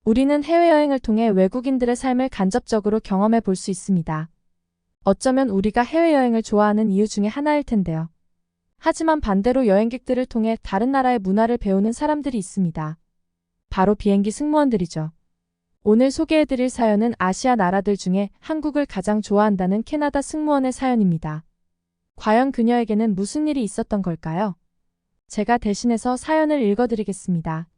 우리는 해외여행을 통해 외국인들의 삶을 간접적으로 경험해 볼 수 있습니다. 어쩌면 우리가 해외여행을 좋아하는 이유 중에 하나일 텐데요. 하지만 반대로 여행객들을 통해 다른 나라의 문화를 배우는 사람들이 있습니다. 바로 비행기 승무원들이죠. 오늘 소개해드릴 사연은 아시아 나라들 중에 한국을 가장 좋아한다는 캐나다 승무원의 사연입니다. 과연 그녀에게는 무슨 일이 있었던 걸까요? 제가 대신해서 사연을 읽어드리겠습니다.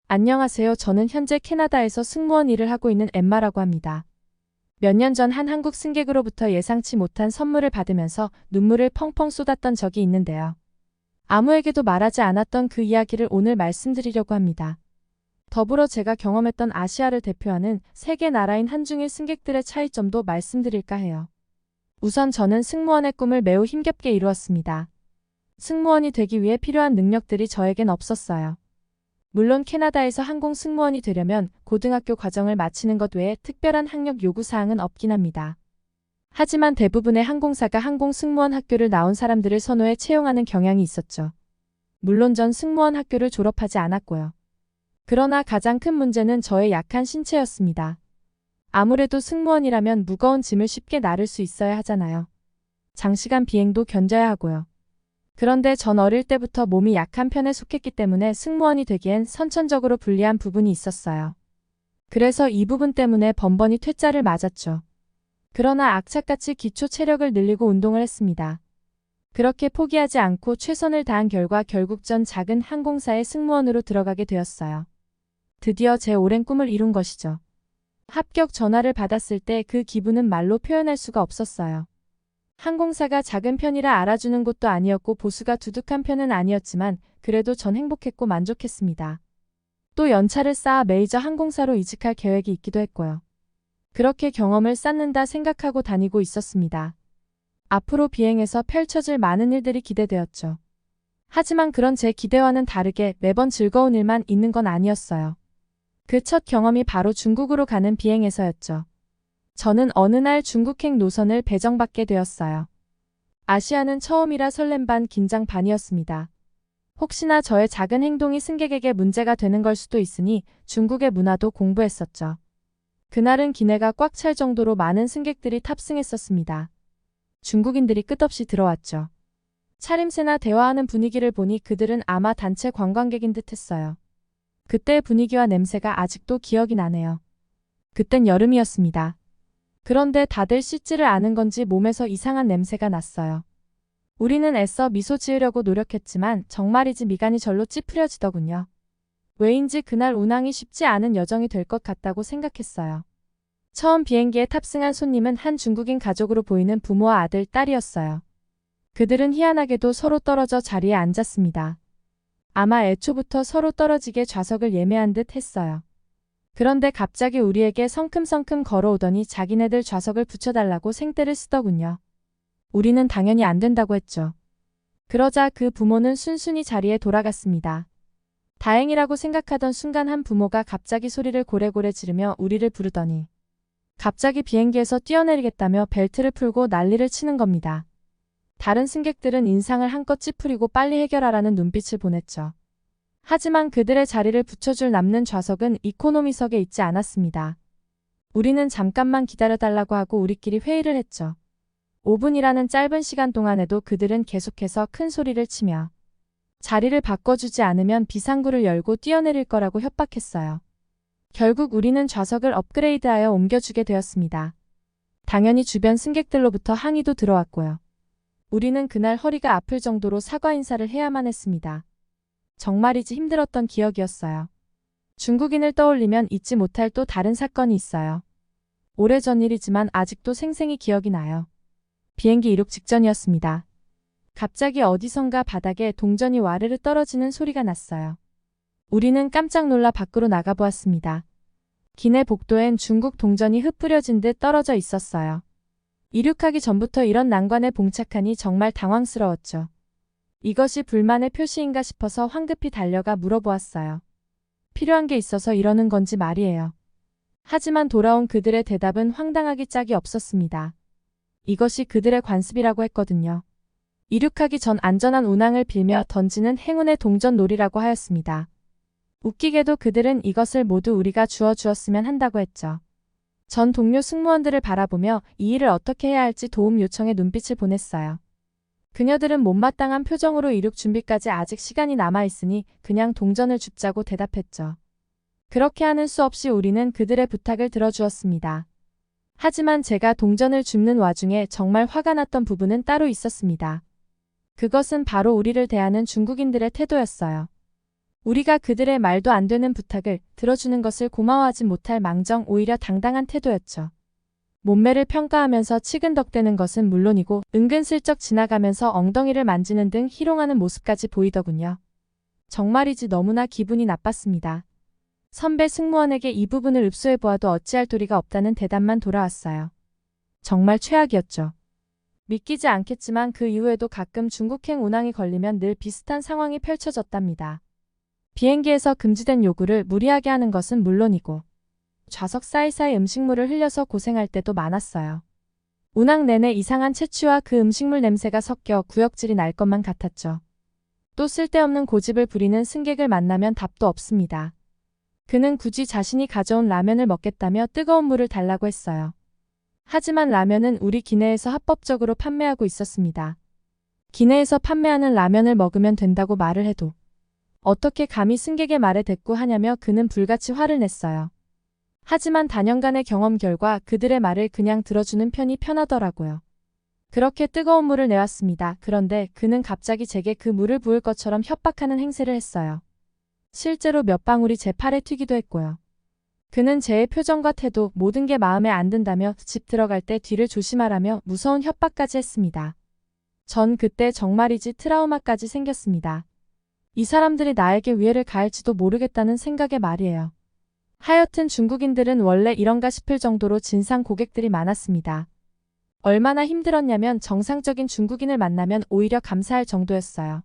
안녕하세요. 저는 현재 캐나다에서 승무원 일을 하고 있는 엠마라고 합니다. 몇 년 전 한 한국 승객으로부터 예상치 못한 선물을 받으면서 눈물을 펑펑 쏟았던 적이 있는데요. 아무에게도 말하지 않았던 그 이야기를 오늘 말씀드리려고 합니다. 더불어 제가 경험했던 아시아를 대표하는 세 개 나라인 한중일 승객들의 차이점도 말씀드릴까 해요. 우선 저는 승무원의 꿈을 매우 힘겹게 이루었습니다. 승무원이 되기 위해 필요한 능력들이 저에겐 없었어요. 물론 캐나다에서 항공 승무원이 되려면 고등학교 과정을 마치는 것 외에 특별한 학력 요구사항은 없긴 합니다. 하지만 대부분의 항공사가 항공 승무원 학교를 나온 사람들을 선호해 채용하는 경향이 있었죠. 물론 전 승무원 학교를 졸업하지 않았고요. 그러나 가장 큰 문제는 저의 약한 신체였습니다. 아무래도 승무원이라면 무거운 짐을 쉽게 나를 수 있어야 하잖아요. 장시간 비행도 견뎌야 하고요. 그런데 전 어릴 때부터 몸이 약한 편에 속했기 때문에 승무원이 되기엔 선천적으로 불리한 부분이 있었어요. 그래서 이 부분 때문에 번번이 퇴짜를 맞았죠. 그러나 악착같이 기초 체력을 늘리고 운동을 했습니다. 그렇게 포기하지 않고 최선을 다한 결과 결국 전 작은 항공사의 승무원으로 들어가게 되었어요. 드디어 제 오랜 꿈을 이룬 것이죠. 합격 전화를 받았을 때 그 기분은 말로 표현할 수가 없었어요. 항공사가 작은 편이라 알아주는 곳도 아니었고 보수가 두둑한 편은 아니었지만 그래도 전 행복했고 만족했습니다. 또 연차를 쌓아 메이저 항공사로 이직할 계획이 있기도 했고요. 그렇게 경험을 쌓는다 생각하고 다니고 있었습니다. 앞으로 비행에서 펼쳐질 많은 일들이 기대되었죠. 하지만 그런 제 기대와는 다르게 매번 즐거운 일만 있는 건 아니었어요. 그 첫 경험이 바로 중국으로 가는 비행에서였죠. 저는 어느 날 중국행 노선을 배정받게 되었어요. 아시아는 처음이라 설렘 반 긴장 반이었습니다. 혹시나 저의 작은 행동이 승객에게 문제가 되는 걸 수도 있으니 중국의 문화도 공부했었죠. 그날은 기내가 꽉 찰 정도로 많은 승객들이 탑승했었습니다. 중국인들이 끝없이 들어왔죠. 차림새나 대화하는 분위기를 보니 그들은 아마 단체 관광객인 듯 했어요. 그때의 분위기와 냄새가 아직도 기억이 나네요. 그땐 여름이었습니다. 그런데 다들 씻지를 않은 건지 몸에서 이상한 냄새가 났어요. 우리는 애써 미소 지으려고 노력했지만 정말이지 미간이 절로 찌푸려지더군요. 왜인지 그날 운항이 쉽지 않은 여정이 될 것 같다고 생각했어요. 처음 비행기에 탑승한 손님은 한 중국인 가족으로 보이는 부모와 아들, 딸이었어요. 그들은 희한하게도 서로 떨어져 자리에 앉았습니다. 아마 애초부터 서로 떨어지게 좌석을 예매한 듯 했어요. 그런데 갑자기 우리에게 성큼성큼 걸어오더니 자기네들 좌석을 붙여달라고 생떼를 쓰더군요. 우리는 당연히 안 된다고 했죠. 그러자 그 부모는 순순히 자리에 돌아갔습니다. 다행이라고 생각하던 순간 한 부모가 갑자기 소리를 고래고래 지르며 우리를 부르더니 갑자기 비행기에서 뛰어내리겠다며 벨트를 풀고 난리를 치는 겁니다. 다른 승객들은 인상을 한껏 찌푸리고 빨리 해결하라는 눈빛을 보냈죠. 하지만 그들의 자리를 붙여줄 남는 좌석은 이코노미석에 있지 않았습니다. 우리는 잠깐만 기다려달라고 하고 우리끼리 회의를 했죠. 5분이라는 짧은 시간 동안에도 그들은 계속해서 큰 소리를 치며 자리를 바꿔주지 않으면 비상구를 열고 뛰어내릴 거라고 협박했어요. 결국 우리는 좌석을 업그레이드하여 옮겨주게 되었습니다. 당연히 주변 승객들로부터 항의도 들어왔고요. 우리는 그날 허리가 아플 정도로 사과 인사를 해야만 했습니다. 정말이지 힘들었던 기억이었어요. 중국인을 떠올리면 잊지 못할 또 다른 사건이 있어요. 오래전 일이지만 아직도 생생히 기억이 나요. 비행기 이륙 직전이었습니다. 갑자기 어디선가 바닥에 동전이 와르르 떨어지는 소리가 났어요. 우리는 깜짝 놀라 밖으로 나가보았습니다. 기내 복도엔 중국 동전이 흩뿌려진 듯 떨어져 있었어요. 이륙하기 전부터 이런 난관에 봉착하니 정말 당황스러웠죠. 이것이 불만의 표시인가 싶어서 황급히 달려가 물어보았어요. 필요한 게 있어서 이러는 건지 말이에요. 하지만 돌아온 그들의 대답은 황당하기 짝이 없었습니다. 이것이 그들의 관습이라고 했거든요. 이륙하기 전 안전한 운항을 빌며 던지는 행운의 동전 놀이라고 하였습니다. 웃기게도 그들은 이것을 모두 우리가 주었으면 한다고 했죠. 전 동료 승무원들을 바라보며 이 일을 어떻게 해야 할지 도움 요청의 눈빛을 보냈어요. 그녀들은 못마땅한 표정으로 이륙 준비까지 아직 시간이 남아있으니 그냥 동전을 줍자고 대답했죠. 그렇게 하는 수 없이 우리는 그들의 부탁을 들어주었습니다. 하지만 제가 동전을 줍는 와중에 정말 화가 났던 부분은 따로 있었습니다. 그것은 바로 우리를 대하는 중국인들의 태도였어요. 우리가 그들의 말도 안 되는 부탁을 들어주는 것을 고마워하지 못할 망정 오히려 당당한 태도였죠. 몸매를 평가하면서 치근덕대는 것은 물론이고 은근슬쩍 지나가면서 엉덩이를 만지는 등 희롱하는 모습까지 보이더군요. 정말이지 너무나 기분이 나빴습니다. 선배 승무원에게 이 부분을 읍소해보아도 어찌할 도리가 없다는 대답만 돌아왔어요. 정말 최악이었죠. 믿기지 않겠지만 그 이후에도 가끔 중국행 운항이 걸리면 늘 비슷한 상황이 펼쳐졌답니다. 비행기에서 금지된 요구를 무리하게 하는 것은 물론이고 좌석 사이사이 음식물을 흘려서 고생할 때도 많았어요. 운항 내내 이상한 채취와 그 음식물 냄새가 섞여 구역질이 날 것만 같았죠. 또 쓸데없는 고집을 부리는 승객을 만나면 답도 없습니다. 그는 굳이 자신이 가져온 라면을 먹겠다며 뜨거운 물을 달라고 했어요. 하지만 라면은 우리 기내에서 합법적으로 판매하고 있었습니다. 기내에서 판매하는 라면을 먹으면 된다고 말을 해도 어떻게 감히 승객의 말에 대꾸하냐며 그는 불같이 화를 냈어요. 하지만 단연간의 경험 결과 그들의 말을 그냥 들어주는 편이 편하더라고요. 그렇게 뜨거운 물을 내왔습니다. 그런데 그는 갑자기 제게 그 물을 부을 것처럼 협박하는 행세를 했어요. 실제로 몇 방울이 제 팔에 튀기도 했고요. 그는 제 표정과 태도 모든 게 마음에 안 든다며 집 들어갈 때 뒤를 조심하라며 무서운 협박까지 했습니다. 전 그때 정말이지 트라우마까지 생겼습니다. 이 사람들이 나에게 위해를 가할지도 모르겠다는 생각에 말이에요. 하여튼 중국인들은 원래 이런가 싶을 정도로 진상 고객들이 많았습니다. 얼마나 힘들었냐면 정상적인 중국인을 만나면 오히려 감사할 정도였어요.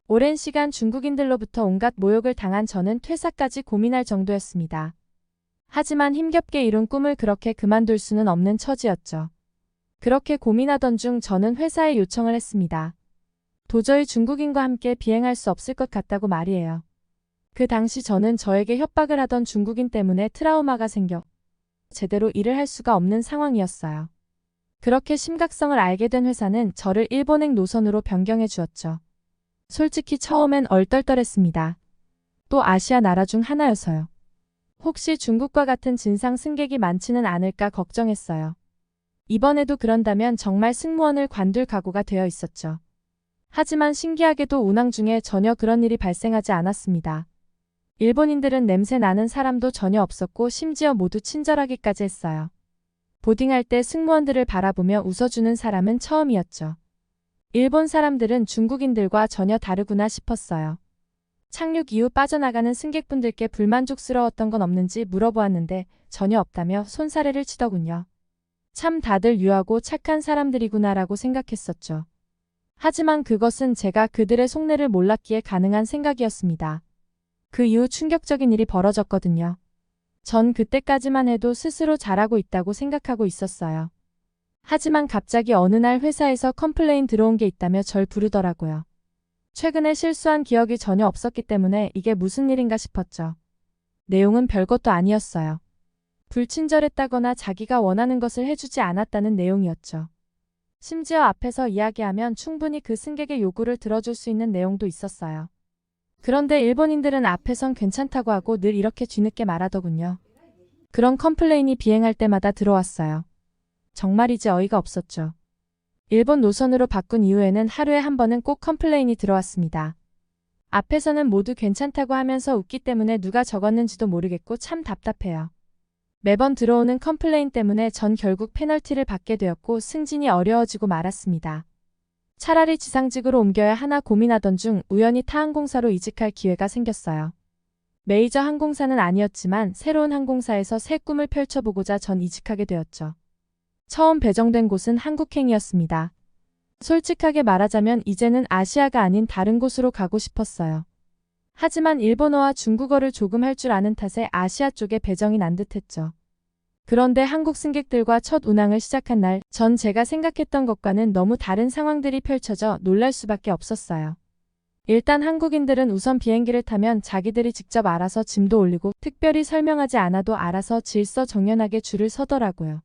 오랜 시간 중국인들로부터 온갖 모욕을 당한 저는 퇴사까지 고민할 정도였습니다. 하지만 힘겹게 이룬 꿈을 그렇게 그만둘 수는 없는 처지였죠. 그렇게 고민하던 중 저는 회사에 요청을 했습니다. 도저히 중국인과 함께 비행할 수 없을 것 같다고 말이에요. 그 당시 저는 저에게 협박을 하던 중국인 때문에 트라우마가 생겨 제대로 일을 할 수가 없는 상황이었어요. 그렇게 심각성을 알게 된 회사는 저를 일본행 노선으로 변경해 주었죠. 솔직히 처음엔 얼떨떨했습니다. 또 아시아 나라 중 하나여서요. 혹시 중국과 같은 진상 승객이 많지는 않을까 걱정했어요. 이번에도 그런다면 정말 승무원을 관둘 각오가 되어 있었죠. 하지만 신기하게도 운항 중에 전혀 그런 일이 발생하지 않았습니다. 일본인들은 냄새 나는 사람도 전혀 없었고 심지어 모두 친절하기까지 했어요. 보딩할 때 승무원들을 바라보며 웃어주는 사람은 처음이었죠. 일본 사람들은 중국인들과 전혀 다르구나 싶었어요. 착륙 이후 빠져나가는 승객분들께 불만족스러웠던 건 없는지 물어보았는데 전혀 없다며 손사래를 치더군요. 참 다들 유하고 착한 사람들이구나라고 생각했었죠. 하지만 그것은 제가 그들의 속내를 몰랐기에 가능한 생각이었습니다. 그 이후 충격적인 일이 벌어졌거든요. 전 그때까지만 해도 스스로 잘하고 있다고 생각하고 있었어요. 하지만 갑자기 어느 날 회사에서 컴플레인 들어온 게 있다며 절 부르더라고요. 최근에 실수한 기억이 전혀 없었기 때문에 이게 무슨 일인가 싶었죠. 내용은 별것도 아니었어요. 불친절했다거나 자기가 원하는 것을 해주지 않았다는 내용이었죠. 심지어 앞에서 이야기하면 충분히 그 승객의 요구를 들어줄 수 있는 내용도 있었어요. 그런데 일본인들은 앞에선 괜찮다고 하고 늘 이렇게 뒤늦게 말하더군요. 그런 컴플레인이 비행할 때마다 들어왔어요. 정말이지 어이가 없었죠. 일본 노선으로 바꾼 이후에는 하루에 한 번은 꼭 컴플레인이 들어왔습니다. 앞에서는 모두 괜찮다고 하면서 웃기 때문에 누가 적었는지도 모르겠고 참 답답해요. 매번 들어오는 컴플레인 때문에 전 결국 페널티를 받게 되었고 승진이 어려워지고 말았습니다. 차라리 지상직으로 옮겨야 하나 고민하던 중 우연히 타 항공사로 이직할 기회가 생겼어요. 메이저 항공사는 아니었지만 새로운 항공사에서 새 꿈을 펼쳐보고자 전 이직하게 되었죠. 처음 배정된 곳은 한국행이었습니다. 솔직하게 말하자면 이제는 아시아가 아닌 다른 곳으로 가고 싶었어요. 하지만 일본어와 중국어를 조금 할 줄 아는 탓에 아시아 쪽에 배정이 난 듯했죠. 그런데 한국 승객들과 첫 운항을 시작한 날, 전 제가 생각했던 것과는 너무 다른 상황들이 펼쳐져 놀랄 수밖에 없었어요. 일단 한국인들은 우선 비행기를 타면 자기들이 직접 알아서 짐도 올리고 특별히 설명하지 않아도 알아서 질서정연하게 줄을 서더라고요.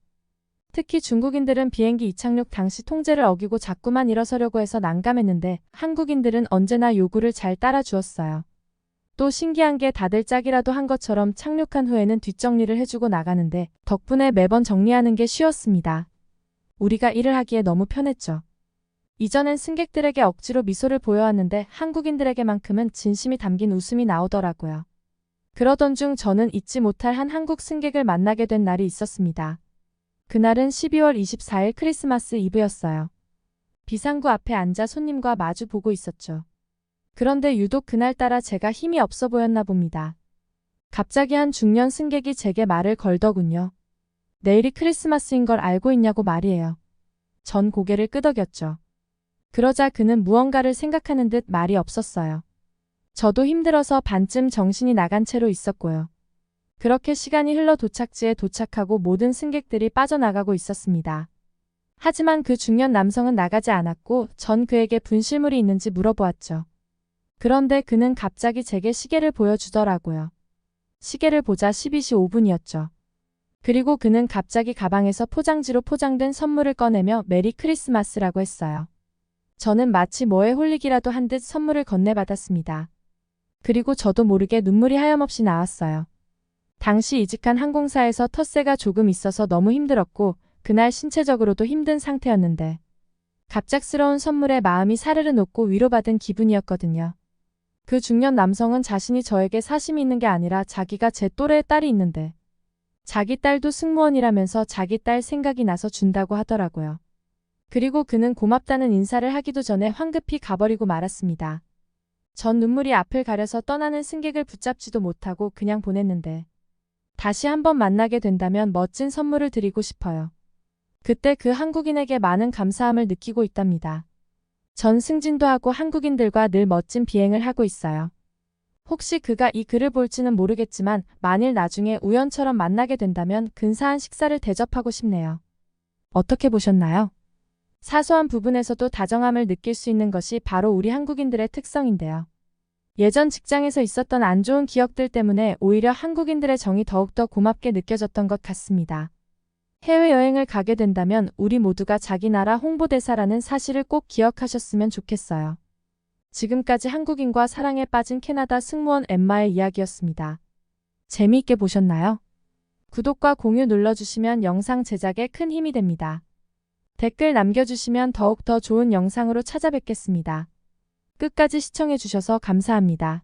특히 중국인들은 비행기 이착륙 당시 통제를 어기고 자꾸만 일어서려고 해서 난감했는데 한국인들은 언제나 요구를 잘 따라주었어요. 또 신기한 게 다들 짝이라도 한 것처럼 착륙한 후에는 뒷정리를 해주고 나가는데 덕분에 매번 정리하는 게 쉬웠습니다. 우리가 일을 하기에 너무 편했죠. 이전엔 승객들에게 억지로 미소를 보여왔는데 한국인들에게만큼은 진심이 담긴 웃음이 나오더라고요. 그러던 중 저는 잊지 못할 한 한국 승객을 만나게 된 날이 있었습니다. 그날은 12월 24일 크리스마스 이브였어요. 비상구 앞에 앉아 손님과 마주 보고 있었죠. 그런데 유독 그날따라 제가 힘이 없어 보였나 봅니다. 갑자기 한 중년 승객이 제게 말을 걸더군요. 내일이 크리스마스인 걸 알고 있냐고 말이에요. 전 고개를 끄덕였죠. 그러자 그는 무언가를 생각하는 듯 말이 없었어요. 저도 힘들어서 반쯤 정신이 나간 채로 있었고요. 그렇게 시간이 흘러 도착지에 도착하고 모든 승객들이 빠져나가고 있었습니다. 하지만 그 중년 남성은 나가지 않았고 전 그에게 분실물이 있는지 물어보았죠. 그런데 그는 갑자기 제게 시계를 보여주더라고요. 시계를 보자 12시 5분이었죠. 그리고 그는 갑자기 가방에서 포장지로 포장된 선물을 꺼내며 메리 크리스마스라고 했어요. 저는 마치 뭐에 홀리기라도 한 듯 선물을 건네받았습니다. 그리고 저도 모르게 눈물이 하염없이 나왔어요. 당시 이직한 항공사에서 텃세가 조금 있어서 너무 힘들었고 그날 신체적으로도 힘든 상태였는데 갑작스러운 선물에 마음이 사르르 녹고 위로받은 기분이었거든요. 그 중년 남성은 자신이 저에게 사심이 있는 게 아니라 자기가 제 또래의 딸이 있는데 자기 딸도 승무원이라면서 자기 딸 생각이 나서 준다고 하더라고요. 그리고 그는 고맙다는 인사를 하기도 전에 황급히 가버리고 말았습니다. 전 눈물이 앞을 가려서 떠나는 승객을 붙잡지도 못하고 그냥 보냈는데 다시 한번 만나게 된다면 멋진 선물을 드리고 싶어요. 그때 그 한국인에게 많은 감사함을 느끼고 있답니다. 전 승진도 하고 한국인들과 늘 멋진 비행을 하고 있어요. 혹시 그가 이 글을 볼지는 모르겠지만 만일 나중에 우연처럼 만나게 된다면 근사한 식사를 대접하고 싶네요. 어떻게 보셨나요? 사소한 부분에서도 다정함을 느낄 수 있는 것이 바로 우리 한국인들의 특성인데요. 예전 직장에서 있었던 안 좋은 기억들 때문에 오히려 한국인들의 정이 더욱더 고맙게 느껴졌던 것 같습니다. 해외여행을 가게 된다면 우리 모두가 자기 나라 홍보대사라는 사실을 꼭 기억하셨으면 좋겠어요. 지금까지 한국인과 사랑에 빠진 캐나다 승무원 엠마의 이야기였습니다. 재미있게 보셨나요? 구독과 공유 눌러주시면 영상 제작에 큰 힘이 됩니다. 댓글 남겨주시면 더욱 더 좋은 영상으로 찾아뵙겠습니다. 끝까지 시청해주셔서 감사합니다.